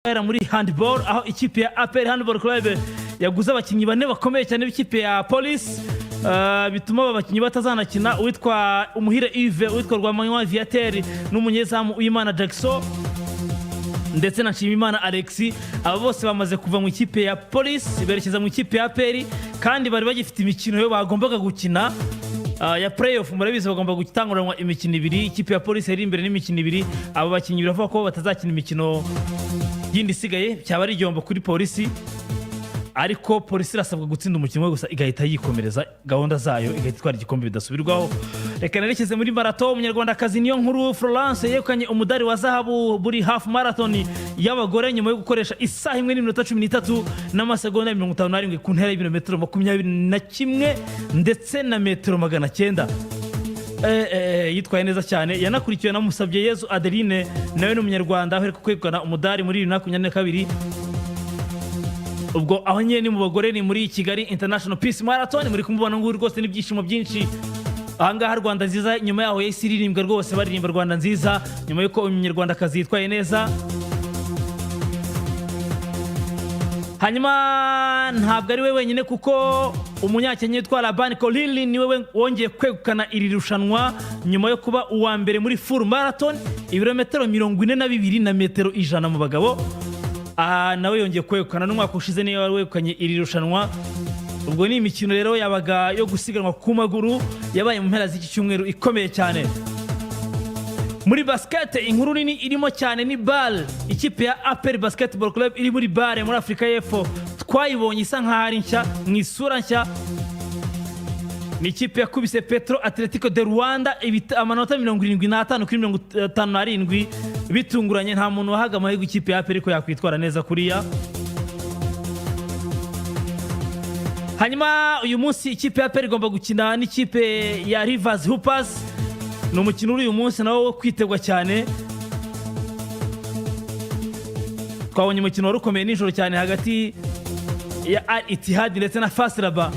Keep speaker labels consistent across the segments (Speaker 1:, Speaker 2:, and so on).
Speaker 1: era muri handball aho ikipe ya APR Handball Club yaguze abakinnyi bane bakomeye cyane b'ikipe ya Police bituma abakinnyi batazanakina witwa Umuhire Yves witwa Rwamanywa Viateur n'umunyezamu Uyimana Jackson ndetse na Nshimimana Alexis. Aba bose bamaze kuva mu ikipe ya Police berekeza mu ikipe ya APR kandi bari bagifite imikino yo bagombaga gukina ya playoff. Murabizi bagomba gutanguranwa imikino ibiri, ikipe ya Police iri imbere n'imikino ibiri. Abo bakinnyi biravuga ko batazakina imikino yindi sigaye, cyaba ari igihombo kuri Police, ariko Police irasabwa gutsinda umukino gusa igahita yikomereza gahunda zayo igahita twara igikombe bidasubirwaho. Reka nerekeze muri marathon. Umunyarwandakazi niyo Nguru Florence yekanye umudari wa zahabu buri half marathon y'abagore nyuma yo gukoresha isaha 1 n'iminota 13 n'amasegonda 57 ku ntera y'ibirometero 21 ndetse na metero 900. Yitwaye neza cyane. Yanakurikiwe na Musabye Yezu Adeline nawe n'umunyarwanda aho kwegukana umudari muri 2022. Ubwo aho nyene ni mu bagore ni muri Kigali International Peace Marathon. Muri kumubona Nguru rwose n'ibyishimo byinshi. Ahangaha Rwanda nziza nyuma yaho yisiririmbwa rwose baririmba Rwanda nziza nyuma yuko umunyarwandakazi yitwaye neza. Hanyuma ntabwo ari we wenyine kuko umunyakenya yitwa Labani Kolili niwe wongeye kwegukana iri rushanwa nyuma yo kuba uwa mbere muri full marathon ibirometero 42 na metero 100 mu bagabo. Nawe yongeye kwegukana n'umwaka ushize niyo wari wegukanye iri rushanwa. Ubwo ni imikino rero yabaga yo gusiganwa ku maguru yabaye mu mpera z'iki cyumweru ikomeye cyane. Muri basket inkuru nini irimo cyane ni ball. Ikipe ya APR Basketball Club iri muri bare muri Afrika y'Epfo twayibonye isa nk'ahari nshya mu isura nshya. Ni ikipe yakubise Petro Atletico de Rwanda amanota 75 kuri 57 bitunguranye. Nta muntu wahaga amahirwe ikipe ya APR ko yakwitwara neza kuriya. Hanyuma uyu munsi ikipe ya APR igomba gukina n'ikipe ya Rivers Hoopers. Ni umukino uri uyu munsi nawo wo kwitegwa cyane. Twabonye umukino wari ukomeye nijoro cyane hagati ya Al Ittihad ndetse na FAS Rabat.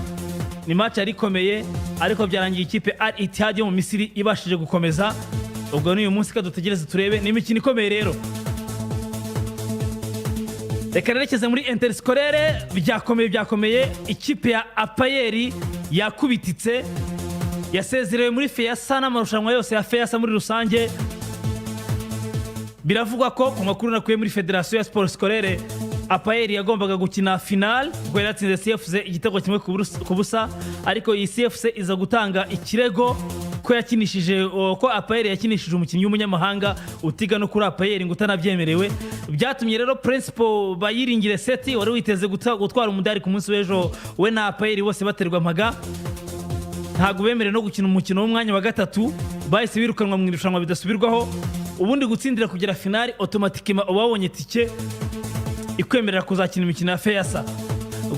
Speaker 1: Ni match yari ikomeye ariko byarangiye ikipe Al Ittihad yo mu Misiri ibashije gukomeza. Ubwo ni uyu munsi kadutegereze turebe ni imikino ikomeye rero. Reka nerekeze muri interscolaire byakomeye. Ikipe ya Apayeri yakubititse yasezerewe muri FEASA n'amarushanwa yose ya FEASA muri rusange. Biravugwa ko ku makuru nakuye muri Federation ya Sport Scolaire Apayeri yagombaga gukina final ubwo yatsinze CFC igitego kimwe ku busa, ariko iyi CFC iza gutanga ikirego ko yakinishije ko Apayeri yakinishije umukinnyi w'umunyamahanga utiga no kuri Apayeri ngo utanabyemerewe. Byatumye rero principal Bayiringire Seti wari witeze gutwara umudari ku munsi w'ejo we na Apayeri bose baterwa amaga. Ntago bemerera no gukina umukino w'umwanya wa gatatu, bahise birukanwa mu irushanwa bidasubirwaho. Ubundi gutsindira kugera finali automatiquement ubabonye tike ikwemerera kuzakina imikino ya FEASA.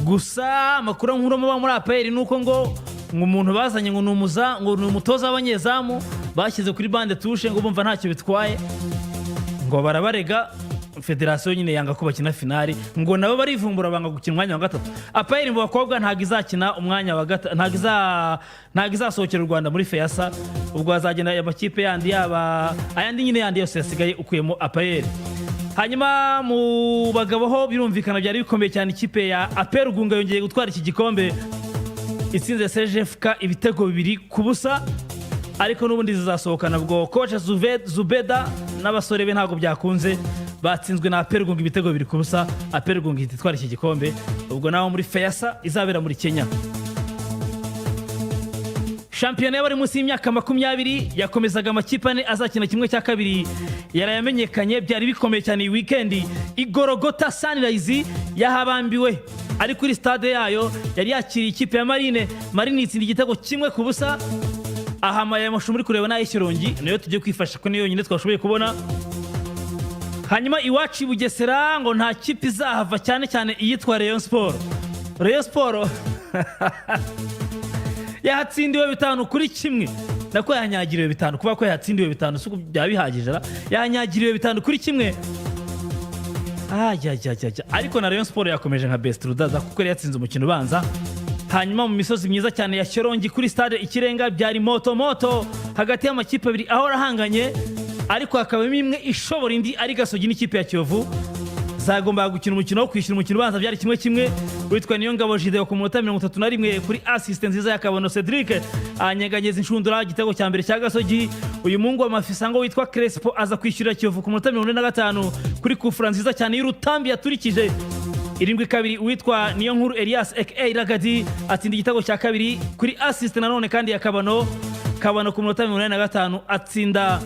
Speaker 1: Gusa amakuru nkuru mu muri APR nuko ngo umuntu bazanye ngo ni umutoza w'abanyezamu bashyize kuri bande touche ngo bumva ntacyo bitwaye ngo barabarega Federation nyine yanga ko bakina finali ngo nabo barivumbura banga gukina umwanya wa gatatu. APR mu bakobwa ntago izakina umwanya wa gatatu, ntago izasohokera u Rwanda muri FEASA. Ubwo azagenda amakipe yandi yaba ayandi nyine yandi yose yasigaye ukuyemo APR. Hanyuma mu bagabo ho birumvikana byari bikomeye cyane. Ikipe ya APR Gunga yongeye gutwara iki gikombe itsinze CGFK ibitego 2 ku busa, ariko n'ubundi zizasohokana. Ubwo coach Zubeda n'abasore be ntago byakunze batsinzwe na APR Gunga ibitego 2 ku busa. APR Gunga itwara iki gikombe ubwo naho muri FEASA izabera muri Kenya. Champion y'abari munsi y'imyaka 20 yakomezaga amakipe ane azakina kimwe cya kabiri yarayamenyekanye. Byari bikomeye cyane iyi weekend. Igorogota Sunrise yahabambiwe ari kuri stade yayo yari yakiriye ikipe ya Marine itsinda igitego kimwe ku busa. Ahamaye amashu muri kureba nayo Shyorongi nayo tujye kwifasha ko niyo nyine twashoboye kubona. Hanyuma iwacu Bugesera ngo nta kipe izahava cyane iyitwa Rayon Sport. Rayon Sport yahatsindiwe 5-1 nako yanyagiriwe 5 kuba ko yatsindiwe 5 suko byabihagije yanyagiriwe 5-1. Ariko na Rayon Sport yakomeje nka best rudaza kuko yatsinze umukino ubanza. Hanyuma mu misozi myiza cyane ya Shyorongi kuri stade Ikirenga byari moto hagati y'amakipe abiri aho rahanganye, ariko hakaba imwe ishobora indi ari Gasogi n'ikipe ya Kiyovu zagombaga gukina umukino wo kwishyura umukino ubanza byari 1-1. Witwa Niyongabo Jideo ku munota 31 kuri assist nziza ya Kabano Cedric anyeganyeza inshundura igitego cya mbere cya Gasogi. Uyu mungu w'amafisango witwa Crespo aza kwishyura Kiyovu ku munota 45 kuri kufura nziza cyane y'urutambi yaturikije 7-2. Witwa Niyonkuru Elias aka Ragadi atsinda igitego cya kabiri kuri assist nanone kandi ya Kabano ku munota 85 atsinda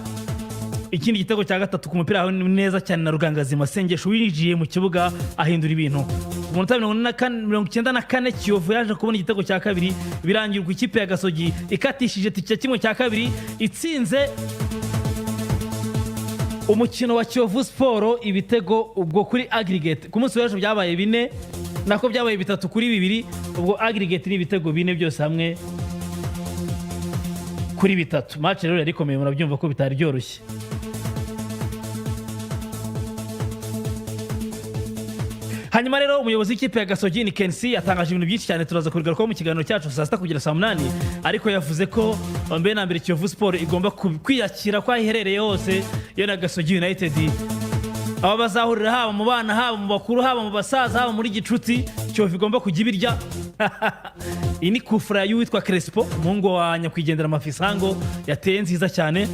Speaker 1: ikindi gitego cya gatatu ku mupira neza cyane na Rugangazi Masengesho winjiye mu kibuga ahindura ibintu. Ku munota 94 Kiyovu yaje kubona igitego cya kabiri birangira ku ikipe ya Gasogi ikatishije tike kimwe cya kabiri itsinze umukino wa Kiyovu Sport ibitego ubwo kuri aggregate. Ku munsi w'ejo byabaye 4 nako byabaye 3-2 ubwo aggregate ni ibitego 4 byose hamwe kuri 3. Match rero yari ikomeye murabyumva ko bitari byoroshye. Hanyuma rero umuyobozi w'ikipe ya Gasogi ni Kensi yatangaje ibintu byinshi cyane turaza kubigarukaho mu kiganiro cyacu saa 6 kugera saa 8, ariko yavuze ko mbe na mbere Kiyovu Sport igomba kwiyakira kwa iherereye hose yo na Gasogi United. Aba bazahurira haba mu bana haba mu bakuru haba mu basaza haba muri gicuti Kiyovu igomba kujya ibirya. Iyi ni kufura y'uwitwa Crespo umuhungu wa nyakwigendera Mafisango yateye nziza cyane.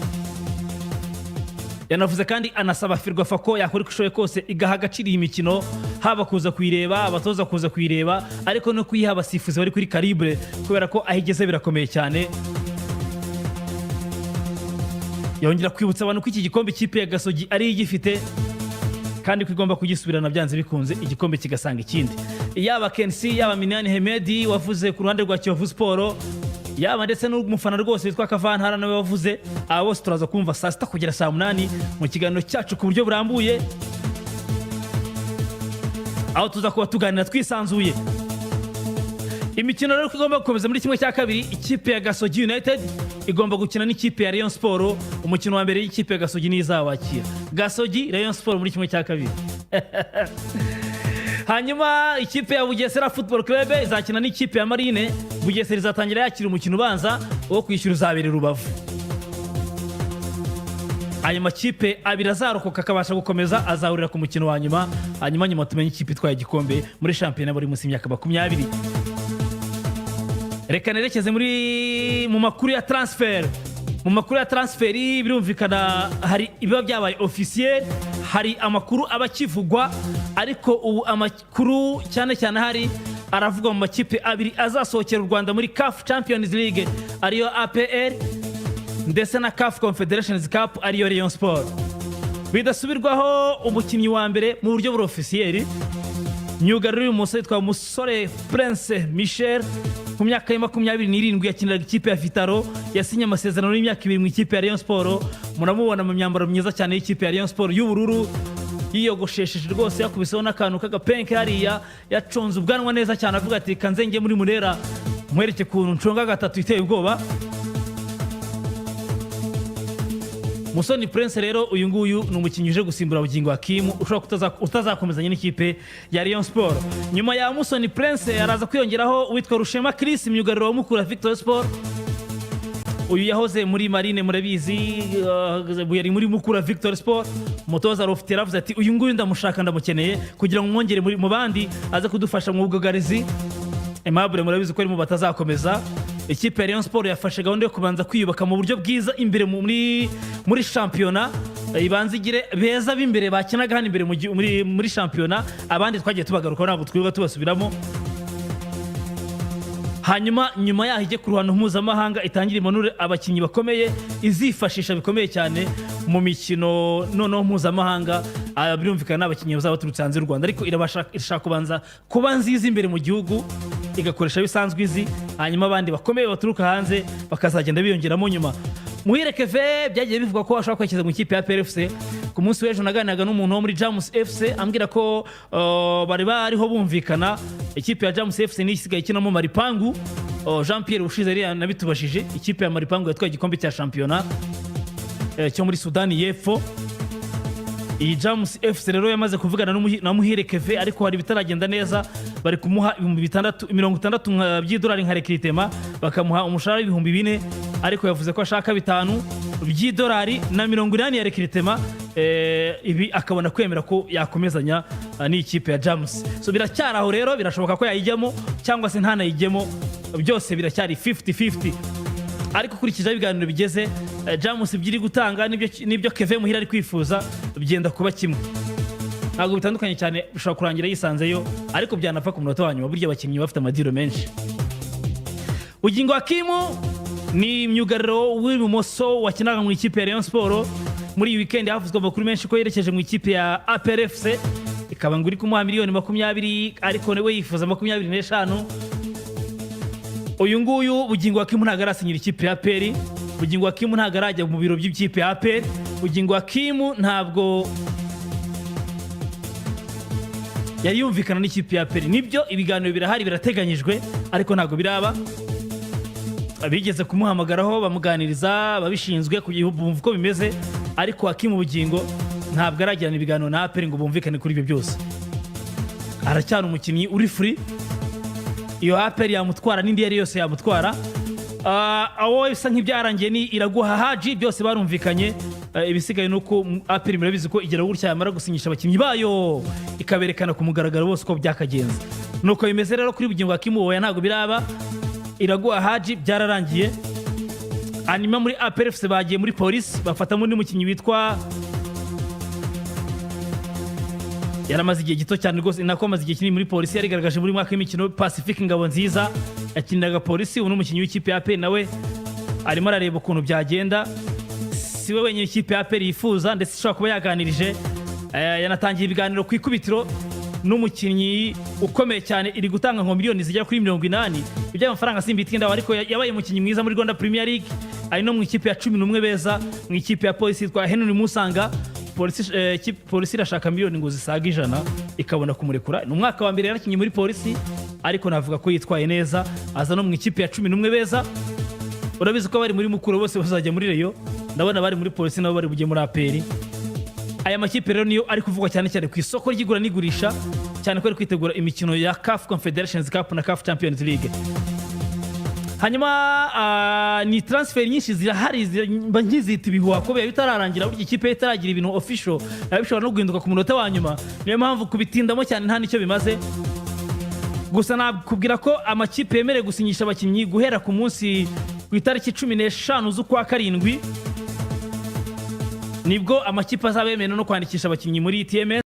Speaker 1: Yanavuze kandi anasaba Ferwafa ko yakora kushoye kose igaha agaciro iyi mikino, haba kuza kuyireba abatoza kuza kuyireba ariko no kuyiha abasifuzi bari kuri calibre kubera ko ahigeze birakomeye cyane. Yongera kwibutsa abantu ko iki gikombe ikipe ya Gasogi ari igifite kandi kwigomba kugisubirana byanze bikunze igikombe kigasanga ikindi. Yaba Kensi yaba Minani Hemedi wavuze ku ruhande rwa Kiyovu Sport, yaba ndetse n'umufana rwose witwa Kavantara nawe wavuze. Aba bose turaza kumva saa 6 kugera saa 8 mu kiganiro cyacu ku buryo burambuye, aho tuza kuba tuganira twisanzuye. Imikino rero igomba gukomeza muri kimwe cya kabiri. Ikipe ya Gasogi United igomba gukina n'ikipe ya Rayon Sport. Umukino wa mbere y'ikipe ya Gasogi ni izawakira Gasogi Rayon Sport muri kimwe cya kabiri. Hanyuma ikipe ya Bugesera Football Club izakina n'ikipe ya Marine. Bugesera izatangira yakira umukino ubanza wo kwishyura uzabere Rubavu. Aya makipe abiri azarokoka akabasha gukomeza azahurira ku mukino wa nyuma. Hanyuma tumenye ikipe itwaye igikombe muri shampiyona buri munsi y'imyaka 20. Reka nerekeze mu makuru ya transfer. Mu makuru ya transferi birumvikana hari ibiba byabaye officiel, hari amakuru abakivugwa, ariko ubu amakuru cyane cyane hari aravuga mu makipe abiri azasohokera u Rwanda muri CAF Champions League ariyo APR ndetse na CAF Confederations Cup ariyo Rayon Sport. Bidasubirwaho umukinnyi wa mbere mu buryo buri officiel myugariro y'umusore witwa Musore Prince Michel ku myaka ya 27 yakiniraga ikipe ya Vitaro, yasinye amasezerano y'imyaka 2 mu ikipe ya Rayon Sport. Muramubona mu myambaro myiza cyane y'ikipe ya Rayon Sport y'ubururu, yiyogoshesheje rwose yakubiseho n'akantu k'agapenke hariya, yaconze ubwanwa neza cyane avuga ati kanzenge muri Murera mwereke kuntu nconga gatatu iteye ubwoba. Musoni Prince rero uyu nguyu ni umukinnyi uje gusimbura Bugingo Hakim ushobora utazakomezanya n'ikipe ya Rayon Sport. Nyuma ya Musoni Prince araza kwiyongeraho witwa Rushema Chris myugariro wa Mukura Victor Sport. Uyu yahoze muri Marine murabizi, yari muri Mukura Victor Sport. Mutoza Rofite ravuze ati uyu nguyu ndamushaka ndamukeneye kugira ngo mwongere mu bandi aza kudufasha mu bwugarizi. Aimable murabizi ko ari mu batazakomeza. Ikipe ya Rayon Sport yafashe gahunda yo kubanza kwiyubaka mu buryo bwiza imbere muri shampiyona, ibanza igire beza b'imbere bakinaga hano imbere muri shampiyona, abandi twagiye tubagaruka ntabwo twibuka tubasubiramo. Hanyuma nyuma yaho ijye ku ruhando mpuzamahanga itangira imanure abakinnyi bakomeye izifashisha bikomeye cyane mu mikino noneho mpuzamahanga. Birumvikana n'abakinnyi bazaba baturutse hanze y'u Rwanda, ariko irashaka kubanza kuba nziza imbere mu gihugu igakoresha bisanzwe izi, hanyuma abandi bakomeye baturuka hanze bakazagenda biyongeramo nyuma. Muhire Keve byagiye bivuga ko ashaka kwerekeza mu ikipe ya PRFC. Ku munsi w'ejo naganiraga n'umuntu wo muri Jamus FC ambwira ko bari bariho bumvikana. Ikipe ya Jamus FC ni isigaye ikinamo Maripangu. Jean Pierre Ushize yari nabitubashije, ikipe ya Maripangu yatwaye igikombe cya shampiyona cyo muri Sudani y'Epfo. Iyi Jamus FC rero yamaze kuvugana na Muhire Keve, ariko hari bitaragenda neza. Bari kumuha 660 by'idolari nka recruitment, bakamuha umushahara w'ibihumbi 4, ariko yavuze ko ashaka 5 by'idolari na 80 ya recruitment ibi akabona kwemera ko yakomezanya n'ikipe ya Jamus. So biracyaraho rero, birashoboka ko yayijyamo cyangwa se ntanayijyemo, byose biracyari 50-50. Ariko kurikije ibiganiro bigeze, Jamus byiri gutanga nibyo Kevin Muhira ari kwifuza byenda kuba kimwe. Ntabwo bitandukanye cyane, bishobora kurangira yisanzeyo, ariko byanapfa ku munota wa nyuma, burya abakinnyi bafite amadiro menshi. Bugingo Hakimu ni myugariro w'ibumoso wakinaga mu ikipe ya Rayon Spor. Muri iyi weekend havuzwe amakuru menshi ko yerekeje mu ikipe ya APR FC, ikaba nguri kumuha miliyoni 20, ariko we yifuza 25. Uyu nguyu Bugingo Hakimu ntabwo arasinyira ikipe ya APR. Bugingo Hakimu ntabwo arajya mu biro by'ikipe ya APR. Bugingo Hakimu ntabwo yayumvikana n'ikipe ya APR. Nibyo ibiganiro birahari, birateganyijwe, ariko ntabwo biraba. Abigeze kumuhamagaraho bamuganiriza, babishinzwe kugira bumva uko bimeze, ariko Hakimu Bugingo ntabwo aragirana ibiganiro na APR ngo bumvikane kuri ibyo byose. Aracyari umukinnyi uri free, iyo APR yamutwara n'indi yari yose yamutwara. Aho bisa nk'ibyarangiye ni Iraguha Haji, byose barumvikanye. Ibisigaye nuko APR murabizi ko igera gutya yamara gusinyisha abakinnyi bayo ikaberekana ku mugaragaro bose ko byakagenze. Nuko bimeze rero kuri Bugingo Hakimu, oya ntabwo biraba. Iraguha Haji byararangiye. Hanyuma muri APR FC bagiye muri polisi, bafatamo undi mukinnyi witwa, yaramaze igihe gito cyane rwose, nako amaze igihe kinini muri polisi, yarigaragaje muri mwaka w'imikino Pacifique Ngabonziza, yakiniraga polisi. Ubu n'umukinnyi w'ikipe ya APR nawe arimo arareba ukuntu byagenda. Siwe wenyine ikipe ya APR yifuza, ndetse ishobora kuba yaganirije, yanatangiye ibiganiro ku ikubitiro n'umukinnyi ukomeye cyane, iri gutanga nko miliyoni zigera kuri 80. Ibyo amafaranga simbitinda, ariko yabaye umukinnyi mwiza muri Rwanda Premier League, ari no mu ikipe ya 11 beza mu ikipe ya polisi yitwa Henry Musanga. Polisi irashaka miliyoni ngo zisaga 100 ikabona kumurekura. Ni umwaka wa mbere yarakinnye muri polisi, ariko navuga ko yitwaye neza, aza no mu ikipe ya 11 beza. Urabizi ko bari muri Mukuru bose bazajya muri Rayon, ndabona bari muri polisi nabo bari bujye muri APR. Aya makipe rero niyo ari kuvugwa cyane cyane ku isoko ry'igura n'igurisha, cyane ko ari kwitegura imikino ya CAF Confederations Cup na CAF Champions League. Hanyuma ni transfer nyinshi zirahari, nkizita ibihuha kubera bitararangira, burya ikipe itaragira ibintu official bishobora no guhinduka ku munota wa nyuma. Niyo mpamvu kubitindamo cyane nta nicyo bimaze. Gusa nakubwira ko amakipe yemerewe gusinyisha abakinnyi guhera ku munsi ku itariki 15 z'ukwa karindwi, nibwo amakipe azabemerewe no kwandikisha abakinnyi muri TMS.